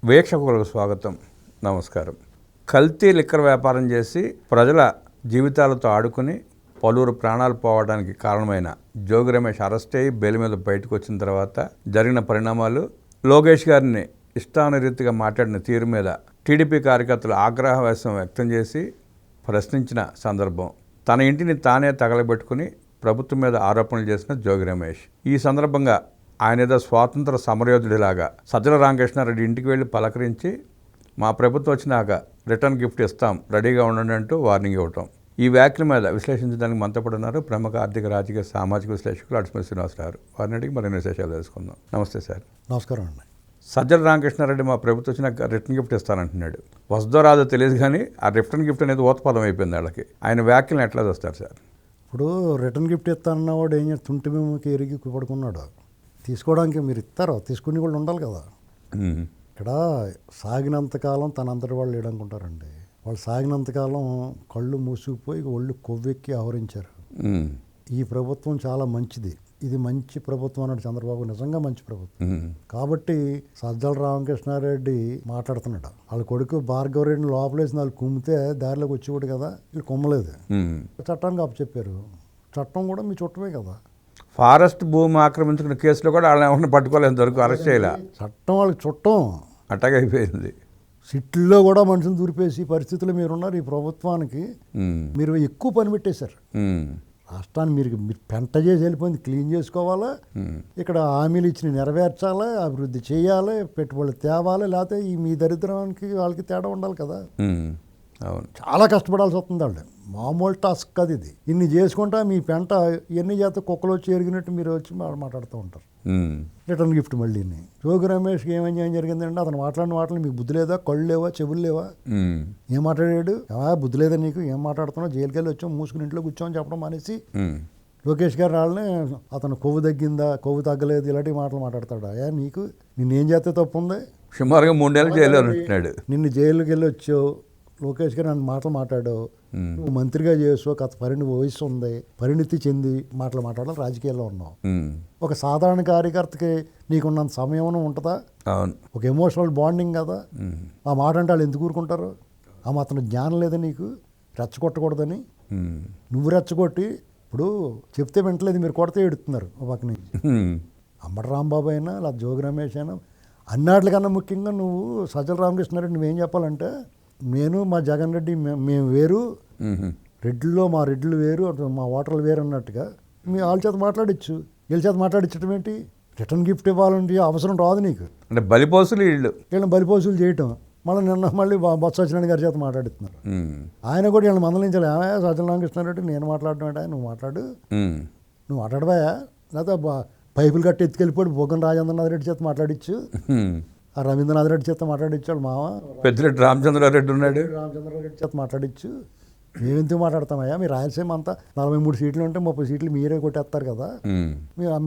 వీక్షకులకు స్వాగతం, నమస్కారం. కల్తీ లిక్కర్ వ్యాపారం చేసి ప్రజల జీవితాలతో ఆడుకుని పలువురు ప్రాణాలు పోవడానికి కారణమైన జోగి రమేష్ అరెస్ట్ అయ్యి బెయిల్ మీద బయటకు వచ్చిన తర్వాత జరిగిన పరిణామాలు, లోకేష్ గారిని ఇష్టానురీతిగా మాట్లాడిన తీరు మీద టీడీపీ కార్యకర్తలు ఆగ్రహవేశం వ్యక్తం చేసి ప్రశ్నించిన సందర్భం, తన ఇంటిని తానే తగలబెట్టుకుని ప్రభుత్వం మీద ఆరోపణలు చేసిన జోగి రమేష్. ఈ సందర్భంగా ఆయన ఏదో స్వాతంత్ర సమరయోధుడిలాగా సజ్జల రామకృష్ణారెడ్డి ఇంటికి వెళ్ళి పలకరించి మా ప్రభుత్వం వచ్చినాక రిటర్న్ గిఫ్ట్ ఇస్తాం, రెడీగా ఉండండి అంటూ వార్నింగ్ ఇవ్వటం. ఈ వ్యాఖ్యల మీద విశ్లేషించడానికి మనతో పాటు ఉన్నారు ప్రముఖ ఆర్థిక, రాజకీయ, సామాజిక విశ్లేషకులు అడుసుమల్లి శ్రీనివాసరావు. వారిని అడిగి మరిన్ని విశేషాలు తెలుసుకుందాం. నమస్తే సార్. నమస్కారం అండి. సజ్జల రామకృష్ణారెడ్డి మా ప్రభుత్వం వచ్చినాక రిటర్న్ గిఫ్ట్ ఇస్తానంటున్నాడు. వస్తుందో రాదో తెలియదు, కానీ ఆ రిటర్న్ గిఫ్ట్ అనేది ఊతపదం అయిపోయింది వాళ్ళకి. ఆయన వ్యాఖ్యలను ఎట్లా చూస్తారు సార్? ఇప్పుడు రిటర్న్ గిఫ్ట్ ఇస్తానన్నవాడు ఏం చేస్తే తుంటి మేమకి ఎరిగి పడుకున్నాడు. తీసుకోవడానికి మీరు ఇస్తారో తీసుకుని వాళ్ళు ఉండాలి కదా. ఇక్కడ సాగినంతకాలం తనంతటి వాళ్ళు లేడనుకుంటారండి. వాళ్ళు సాగినంతకాలం కళ్ళు మూసుకుపోయి ఒళ్ళు కొవ్వెక్కి ఆవరించారు. ఈ ప్రభుత్వం చాలా మంచిది, ఇది మంచి ప్రభుత్వం అన్నాడు చంద్రబాబు. నిజంగా మంచి ప్రభుత్వం కాబట్టి సజ్జల రామకృష్ణారెడ్డి మాట్లాడుతున్నాడు. వాళ్ళ కొడుకు భార్గవరెడ్డిని లోపలేసి వాళ్ళు కుమ్మితే దారిలోకి వచ్చేవాడు కదా, వీళ్ళు కుమ్మలేదు. చట్టానికి అప్పచెప్పారు. చట్టం కూడా మీ చుట్టమే కదా. ఫారెస్ట్ భూమి ఆక్రమించుకున్న కేసులో కూడా వాళ్ళని ఎవరిని పట్టుకోలేదు, దొరకు అరెస్ట్ చేయాలి. చట్టం వాళ్ళకి చుట్టం అట్టగా అయిపోయింది. సిట్లో కూడా మనుషులు దూరిపేసి పరిస్థితులు మీరున్నారు. ఈ ప్రభుత్వానికి మీరు ఎక్కువ పని పెట్టేశారు. రాష్ట్రాన్ని మీరు పెంట చేసి వెళ్ళిపోయింది. క్లీన్ చేసుకోవాలా, ఇక్కడ హామీలు ఇచ్చిన నెరవేర్చాలి, అభివృద్ధి చేయాలి, పెట్టుబడులు తేవాలి, లేకపోతే ఈ మీ దరిద్రానికి వాళ్ళకి తేడా ఉండాలి కదా. అవును, చాలా కష్టపడాల్సి వస్తుంది వాళ్ళు. మామూలు టాస్క్ కాదు ఇది. ఇన్ని చేసుకుంటా మీ పెంట ఎన్ని చేత కుక్కలు వచ్చి ఎరిగినట్టు మీరు వచ్చి మాట్లాడుతూ ఉంటారు. రిటర్న్ గిఫ్ట్ మళ్ళీ జోగి రమేష్కి ఏం జరిగిందంటే, అతను మాట్లాడిన మాటలు మీకు బుద్ధి లేదా, కళ్ళు లేవా, చెవులు లేవా, ఏం మాట్లాడాడు, బుద్ధి లేదా నీకు, ఏం మాట్లాడుతున్నావు, జైలుకి వెళ్ళి వచ్చాం, మూసుకుని ఇంట్లో కూర్చోమని చెప్పడం మానేసి లోకేష్ గారు వాళ్ళని అతను కొవ్వు తగ్గిందా, కొవ్వు తగ్గలేదు, ఇలాంటి మాటలు మాట్లాడతాడా? నీకు నిన్నేం చేస్తే తప్పు ఉంది? సుమారుగా 3 ఏళ్ళు జైల్లో ఉంటున్నాడు. నిన్ను జైలుకి వెళ్ళి వచ్చావు, లోకేష్ గారు నన్ను మాటలు మాట్లాడావు, నువ్వు మంత్రిగా చేసావు, వయసు ఉంది, పరిణితి చెంది మాట్లాడాలి, రాజకీయాల్లో ఉన్నావు. ఒక సాధారణ కార్యకర్తకి నీకున్నంత సమయం ఉంటుందా? ఒక ఎమోషనల్ బాండింగ్ కదా. ఆ మాట అంటే వాళ్ళు ఎందుకు ఊరుకుంటారు? అతను జ్ఞానం లేదా నీకు? రెచ్చగొట్టకూడదని నువ్వు రెచ్చగొట్టి ఇప్పుడు చెప్తే వింటలేదు, మీరు కొడితే ఎడుతున్నారు ఒక పక్క నుంచి. అంబటి రాంబాబు అయినా లేదా జోగి రమేష్ అయినా అన్నిటికన్నా ముఖ్యంగా నువ్వు సజ్జల రామకృష్ణారెడ్డి నువ్వేం చెప్పాలంటే, నేను మా జగన్ రెడ్డి మేము వేరు, రెడ్డిలో మా రెడ్లు వేరు, మా ఓటర్లు వేరు అన్నట్టుగా మీ వాళ్ళ చేత మాట్లాడచ్చు. వీళ్ళ చేత మాట్లాడించడం ఏంటి? రిటర్న్ గిఫ్ట్ ఇవ్వాలంటే అవసరం రాదు నీకు. అంటే బలిపోసులు వీళ్ళని బలిపోసులు చేయటం. మళ్ళీ బొత్స సత్యనారాయణ గారి చేత మాట్లాడుతున్నారు. ఆయన కూడా వీళ్ళని మందలించాలి. సజ్జల రామకృష్ణారెడ్డి నేను మాట్లాడటం, నువ్వు మాట్లాడు, నువ్వు మాట్లాడబాయా, లేకపోతే పైపులు కట్టి ఎత్తుకెళ్ళిపోయి బొగ్గన రాజేంద్రనాథ్ రెడ్డి చేత మాట్లాడించు, ఆ రవీంద్రనాథ్ రెడ్డి చేత మాట్లాడించాడు. మామ పెద్దిరెడ్డి రామచంద్రారెడ్డి ఉన్నాడు, రామచంద్రారెడ్డి చేత మాట్లాడించు. మేమెందుకు మాట్లాడతామయ్యా, మీరు రాయలసీమ అంతా 43 సీట్లు ఉంటే 30 సీట్లు మీరే కొట్టేస్తారు కదా,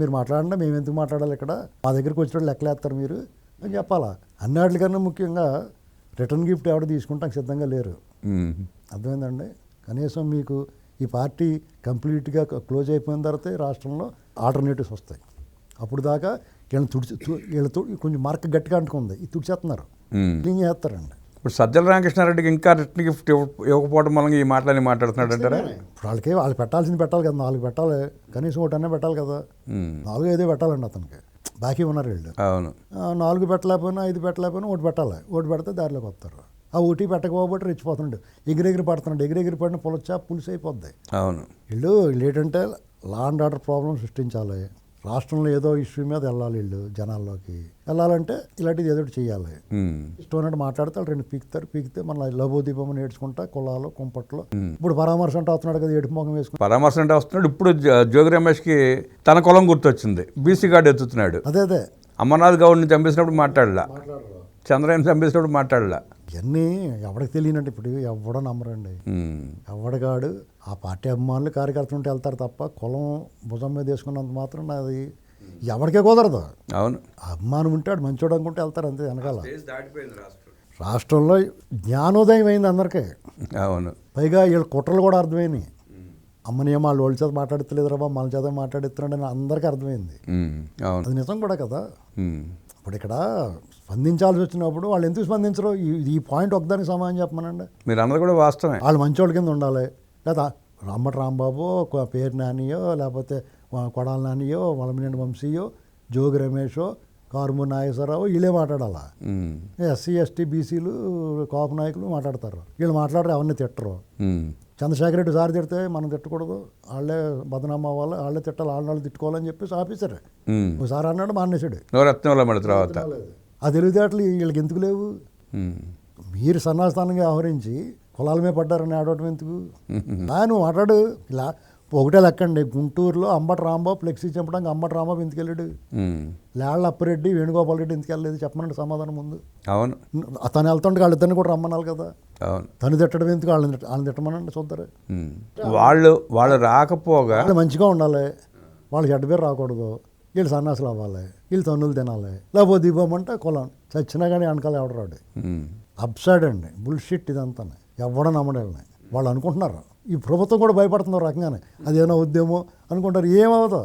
మీరు మాట్లాడండి, మేమెందుకు మాట్లాడాలి, ఇక్కడ మా దగ్గరికి వచ్చినప్పుడు లెక్కలేస్తారు మీరు అని చెప్పాలా. అన్నిటికన్నా ముఖ్యంగా రిటర్న్ గిఫ్ట్ ఎవరు తీసుకుంటానికి సిద్ధంగా లేరు. అర్థమైందండి? కనీసం మీకు ఈ పార్టీ కంప్లీట్గా క్లోజ్ అయిపోయిన తర్వాత రాష్ట్రంలో ఆల్టర్నేటివ్స్ వస్తాయి. అప్పుడు దాకా వీళ్ళతో కొంచెం మార్క్ గట్టిగా అంటుకుంది, ఇది తుడిచేస్తున్నారు, క్లీన్ చేస్తారండి. ఇప్పుడు సజ్జల రామకృష్ణారెడ్డికి ఇంకా రిటర్న్ గిఫ్ట్ ఇవ్వకపోవడం వల్ల ఈ మాటలని మాట్లాడుతున్నాడు అంటారా? ఇప్పుడు వాళ్ళు పెట్టాల్సింది పెట్టాలి కదా, 4 పెట్టాలి, కనీసం 1 పెట్టాలి కదా, 4-5 పెట్టాలండి అతనికి. బాకీ ఉన్నారు వీళ్ళు. అవును, 4 పెట్టలేకపోయినా 5 పెట్టలేకపోయినా 1 పెట్టాలి. 1 పెడితే దారిలోకి వస్తారు. ఆ 1 పెట్టకపోబట్టి రెచ్చిపోతున్నాడు, ఎగిరెగిరి పడుతున్నాడు. ఎగిరెగిరి పడిన పులుసు అయిపోద్ది. అవును, వీళ్ళు ఏంటంటే లా అండ్ ఆర్డర్ ప్రాబ్లం సృష్టించాలి. రాష్ట్రంలో ఏదో ఇష్యూ మీద వెళ్ళాలి, వీళ్ళు జనాల్లోకి వెళ్ళాలంటే ఇలాంటిది ఏదో చేయాలి. ఇష్టం ఉన్నట్టు మాట్లాడితే వాళ్ళు 2 పీకితే మన లభోదీపం నేర్చుకుంటా కులాలు కుంపట్లో. ఇప్పుడు పరామర్శ అంటే వస్తున్నాడు కదా, ఏడుపు ముఖం వేసుకుని పరామర్శ అంటే వస్తున్నాడు. ఇప్పుడు జోగి రమేష్కి తన కులం గుర్తొచ్చింది, బీసీ కార్డు ఎత్తుతున్నాడు. అదే అమర్నాథ్ గౌడ్ని చంపేసినప్పుడు మాట్లాడలా, చంద్రయ్యని చంపేసినప్పుడు మాట్లాడలా. ఇవన్నీ ఎవరికి తెలియనంటే ఇప్పుడు ఎవడో నమ్మరండి. ఎవడగాడు ఆ పార్టీ అభిమానులు కార్యకర్తలు ఉంటే వెళ్తారు తప్ప కులం భుజం మీద వేసుకున్నంత మాత్రం అది ఎవరికే కుదరదు. అవును, అభిమానం ఉంటే వాడు మంచోడు అనుకుంటే వెళ్తారు అంతే వెనకాల. రాష్ట్రంలో జ్ఞానోదయం అయింది అందరికీ. అవును, పైగా వీళ్ళ కుట్రలు కూడా అర్థమైనాయి. అమ్మని వాళ్ళ చేత మాట్లాడతలేదు రా, మన చేత మాట్లాడుతున్నాడు అని అందరికీ అర్థమైంది. అది నిజం కూడా కదా. ఇప్పుడు ఇక్కడ స్పందించాల్సి వచ్చినప్పుడు వాళ్ళు ఎందుకు స్పందించరు? ఈ పాయింట్ ఒకదానికి సమాధానం చెప్పమనండి. మీరు అన్నది కూడా వాస్తవమే. వాళ్ళు మంచోళ్ళ కింద ఉండాలి. లేదా రామ్మటి రాంబాబు, పేరు నానియో, లేకపోతే కొడాల నానియో, వలమినేని వంశీయో, జోగి రమేషో, కారుమూరి నాగేశ్వరరావు వీళ్ళే మాట్లాడాలా. ఎస్సీ ఎస్టీ బీసీలు కాపు నాయకులు మాట్లాడతారు. వీళ్ళు మాట్లాడరు, ఎవరిని తిట్టరు. చంద్రశేఖర్ రెడ్డి సారి తిడితే మనం తిట్టకూడదు, వాళ్ళే బదనామా అవ్వాలి, వాళ్ళే తిట్టాలి, వాళ్ళు తిట్టుకోవాలని చెప్పేసి ఆఫీసర్ ఒకసారి అన్నాడు, మానేశాడు. తర్వాత ఆ తెలివితేటలు వీళ్ళకి ఎందుకు లేవు? మీరు సన్నాస్థానంగా వ్యవహరించి కులాల మీద పడ్డారని ఆడటం ఎందుకు? నువ్వు మాట్లాడు. ఇలా ఒకటే లెక్కండి, గుంటూరులో అంబటి రాంబాబు ఫ్లెక్సీ చంపడానికి అంబటి రాంబాబు ఎందుకు వెళ్ళాడు? లేళ్ళ అప్పిరెడ్డి, వేణుగోపాల్ రెడ్డి ఎందుకు వెళ్ళలేదు? చెప్పమనండి సమాధానం ముందు. అవును, తను వెళ్తుంటే వాళ్ళిద్దరిని కూడా రమ్మనాలి కదా. అవును, తను తిట్టడం ఎందుకు? వాళ్ళని తిట్టమనండి చూద్దరు. వాళ్ళు రాకపోగా వాళ్ళు మంచిగా ఉండాలి, వాళ్ళు చెడ్డ పేరు రాకూడదు, వీళ్ళు సన్నాసులు అవ్వాలి, వీళ్ళు తన్నులు తినాలి, లేకపోతే దీపమంటే కులం చచ్చినా కానీ వెనకాల ఎవడరాడు. అప్సైడ్ అండి, బుల్షిట్ ఇదంతా. ఎవడ నమ్మడాలని వాళ్ళు అనుకుంటున్నారు. ఈ ప్రభుత్వం కూడా భయపడుతుంది రకంగానే, అదేమో ఉద్యమం అనుకుంటారు. ఏమవుతుందో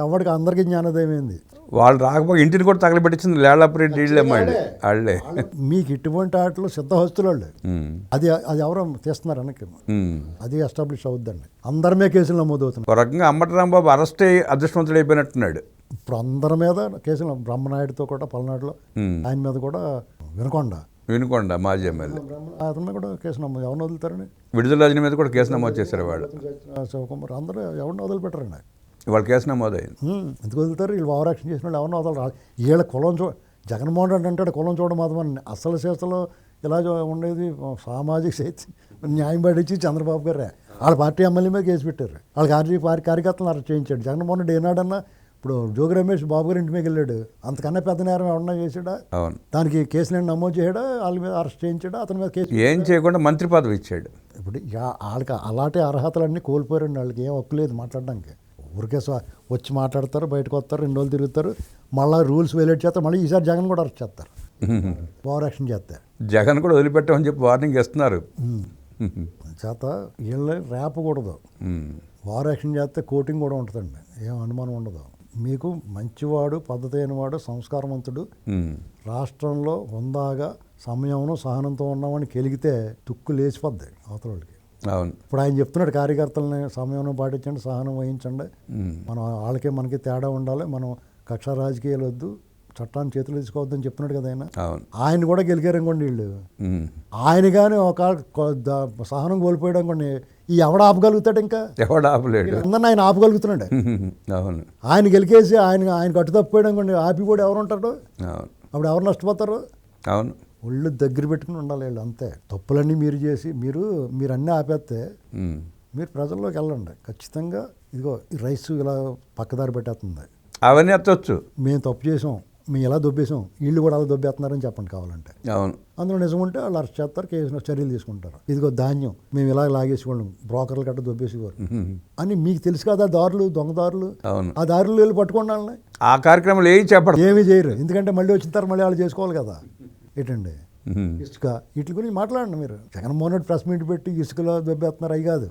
ఎవరికి, అందరికీ జ్ఞానోదయం ఏంది? వాళ్ళు రాకపోతే ఇంటిని కూడా తగలబెట్టింది లేళ్ళపరెడ్డి వాళ్ళే. మీకు ఇటువంటి వాటిలో సిద్ధహస్తులు వాళ్ళు. అది ఎవరో తీస్తున్నారు వెనక్కి, అది ఎస్టాబ్లిష్ అవుద్దండి. అందరి మీద కేసులు నమోదవుతున్నాయి. ఒక రకంగా అంబటి రాంబాబు అరెస్ట్ అయ్యి అదృష్టవంతుడు అయిపోయినట్టున్నాడు. ఇప్పుడు అందరి మీద కేసులు, బ్రహ్మనాయుడుతో కూడా పల్నాడులో ఆయన మీద కూడా, వినుకొండ మాజీ ఎమ్మెల్యే అతని మీద కూడా కేసు నమోదు. ఎవరిని వదులుతారండి? విడుదల రజని మీద కూడా కేసు నమోదు చేశారు వాళ్ళు. శివకుమార్ అందరూ ఎవరిని వదిలిపెట్టారండి. వాళ్ళ కేసు నమోదైంది. ఎందుకు వదులుతారు? వీళ్ళు ఓవర్ యాక్షన్ చేసిన వాళ్ళు ఎవరిని వదలరు. వీళ్ళ కులం జగన్మోహన్ రెడ్డి అంటాడు కులం చూడడం మాత్రం. అసలు చేస్తలో ఇలా ఉండేది సామాజిక శక్తి న్యాయం పడించి చంద్రబాబు గారే వాళ్ళ పార్టీ ఎమ్మెల్యే మీద కేసు పెట్టారు. వాళ్ళ కార్యకర్తలను అరెస్ట్ చేయించాడు. జగన్మోహన్ రెడ్డి ఏనాడన్నా ఇప్పుడు జోగి రమేష్ బాబు గారి ఇంటి మీద వెళ్ళాడు, అంతకన్నా పెద్ద నేరం ఎవరన్నా చేసాడా? దానికి కేసులు నమోదు చేయడా? వాళ్ళ మీద అరెస్ట్ చేయించాడా? అతని మీద కేసు ఏం చేయకుండా మంత్రి పదవి ఇచ్చాడు. ఇప్పుడు వాళ్ళకి అలాంటి అర్హతలన్నీ కోల్పోయారండి. వాళ్ళకి ఏం హక్కు లేదు మాట్లాడడానికి. ఊరికే వచ్చి మాట్లాడతారు, బయటకు వస్తారు, 2 రోజులు తిరుగుతారు, మళ్ళీ రూల్స్ వైలేట్ చేస్తారు, మళ్ళీ ఈసారి జగన్ కూడా అరెస్ట్ చేస్తారు, ఓవర్ యాక్షన్ చేస్తారు. జగన్ కూడా వదిలిపెట్టామని చెప్పి వార్నింగ్ ఇస్తున్నారు. చేత వీళ్ళని రేపకూడదు. ఓవర్ యాక్షన్ చేస్తే కోటింగ్ కూడా ఉంటుందండి, ఏం అనుమానం ఉండదు. మీకు మంచివాడు, పద్ధతి అయినవాడు, సంస్కారవంతుడు, రాష్ట్రంలో హుందాగా సమయంలో సహనంతో ఉన్నామని కెలిగితే తుక్కు లేచిపోద్ది అవతల వాళ్ళకి. అవును, ఇప్పుడు ఆయన చెప్తున్నాడు కార్యకర్తలని సమయం పాటించండి, సహనం వహించండి, మనం వాళ్ళకి మనకి తేడా ఉండాలి, మనం కక్ష రాజకీయాలు వద్దు, చట్టాన్ని చేతులు తీసుకోవద్దని చెప్తున్నాడు కదా ఆయన. ఆయన కూడా గెలికారనుకోండి వీళ్ళు, ఆయన కానీ ఒక సహనం కోల్పోయాడు అనుకోండి, ఈ ఎవడ ఆపగలుగుతాడు? ఇంకా ఎవడ ఆపలేడు. అందరిని ఆయన ఆపగలుగుతున్నాడు. అవును, ఆయన గెలికేసి ఆయన కట్టు తప్పిపోయాడు అనుకోండి, ఆపి కూడా ఎవరు ఉంటాడు? అప్పుడు ఎవరు నష్టపోతారు? అవును, ఒళ్ళు దగ్గర పెట్టుకుని ఉండాలి వీళ్ళు, అంతే. తప్పులన్నీ మీరు చేసి మీరు అన్నీ ఆపేస్తే మీరు ప్రజల్లోకి వెళ్ళండి ఖచ్చితంగా. ఇదిగో ఈ రైస్ ఇలా పక్కదారి పెట్టేస్తుంది, అవన్నీ ఎత్తవచ్చు, మేము తప్పు చేసాం, మేము ఎలా దొబ్బేసాం, వీళ్ళు కూడా అలా దొబ్బేస్తున్నారని చెప్పండి కావాలంటే. అవును, అందులో నిజం ఉంటే వాళ్ళు అరెస్ట్ చేస్తారు, కేసు చర్యలు తీసుకుంటారు. ఇదిగో ధాన్యం మేము ఇలా లాగేసేవాళ్ళం, బ్రోకర్లు గట్ట దొబ్బేసేవారు అని మీకు తెలుసు కదా, దారులు, దొంగదారులు. ఆ దారులు వెళ్ళి పట్టుకోండి వాళ్ళని. ఆ కార్యక్రమాలు ఏమీ చేయరు, ఎందుకంటే మళ్ళీ వచ్చిన తర్వాత మళ్ళీ వాళ్ళు చేసుకోవాలి కదా. ఏంటండి ఇసుక, వీటి గురించి మాట్లాడండి మీరు. జగన్మోహన్ రెడ్డి ప్రెస్ మీట్ పెట్టి ఇసుకలో దొబ్బేస్తున్నారు అవి కాదు.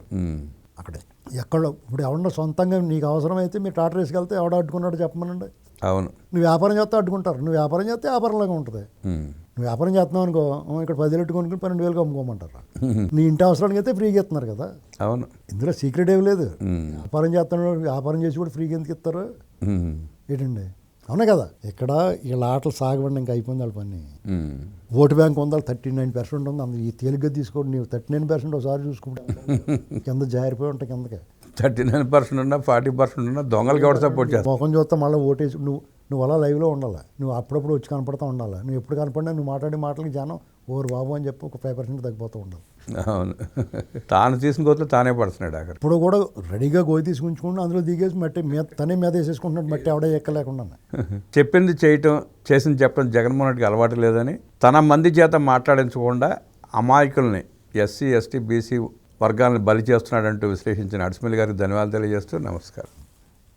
అక్కడే ఎక్కడో ఇప్పుడు ఎవడన్నా సొంతంగా నీకు అవసరమైతే మీరు టాటర్ వేసుకెళ్తే ఎవడ అడ్డుకున్నాడు చెప్పమనండి. అవును, నువ్వు వ్యాపారం చేస్తే అడ్డుకుంటారు, నువ్వు వ్యాపారం చేస్తే వ్యాపారంలాగా ఉంటుంది. నువ్వు వ్యాపారం చేస్తున్నావు అనుకో, ఇక్కడ 10,000 కొనుక్కుని 12,000 అమ్ముకోమంటారు. నీ ఇంటి అవసరానికి అయితే ఫ్రీగా ఇస్తున్నారు కదా. అవును, ఇందులో సీక్రెట్ ఏమి లేదు. వ్యాపారం చేస్తున్నాడు, వ్యాపారం చేసి కూడా ఫ్రీగా ఎందుకు ఇస్తారు? ఏంటండి, అవునా కదా. ఇక్కడ వీళ్ళ ఆటలు సాగబడి ఇంకా అయిపోయింది వాళ్ళ పని. ఓటు బ్యాంక్ ఉందా 39% ఉంది, అందులో ఈ తేలిగ్గా తీసుకోండి. నీవు 39% ఒకసారి చూసుకుంటా కింద జారిపోయి ఉంటాయి కిందకి. 39% ఉన్నా 40% ఉన్నా దొంగలకి ఎవరు సపోర్ట్ చేస్తారు? ముఖం చూస్తే మళ్ళీ ఓటేసి నువ్వు అలా లైవ్లో ఉండాలి, నువ్వు అప్పుడప్పుడు వచ్చి కనపడతా ఉండాలి. నువ్వు ఎప్పుడు కనపడినా నువ్వు మాట్లాడే మాటలకి జనం ఓరు బాబు అని చెప్పి ఒక 5% తగ్గిపోతూ ఉండాలి. అవును, తాను తీసుకుని పోతే తానే పడుతున్నాడు అక్కడ. ఇప్పుడు కూడా రెడీగా గోయి తీసుకుంటుకుంటూ అందులో దిగేసి మట్టి తనే మీద వేసేసుకుంటున్నాడు, మట్టి ఎవడే ఎక్కలేకుండా. చెప్పింది చేయటం, చేసింది చెప్పడం జగన్మోహన్ రెడ్డికి అలవాటు లేదని, తన మంది చేత మాట్లాడించకుండా అమాయకుల్ని ఎస్సీ ఎస్టీ బీసీ వర్గాలను బలి చేస్తున్నాడంటూ విశ్లేషించిన అడిసిమల్లి గారికి ధన్యవాదాలు తెలియజేస్తూ నమస్కారం.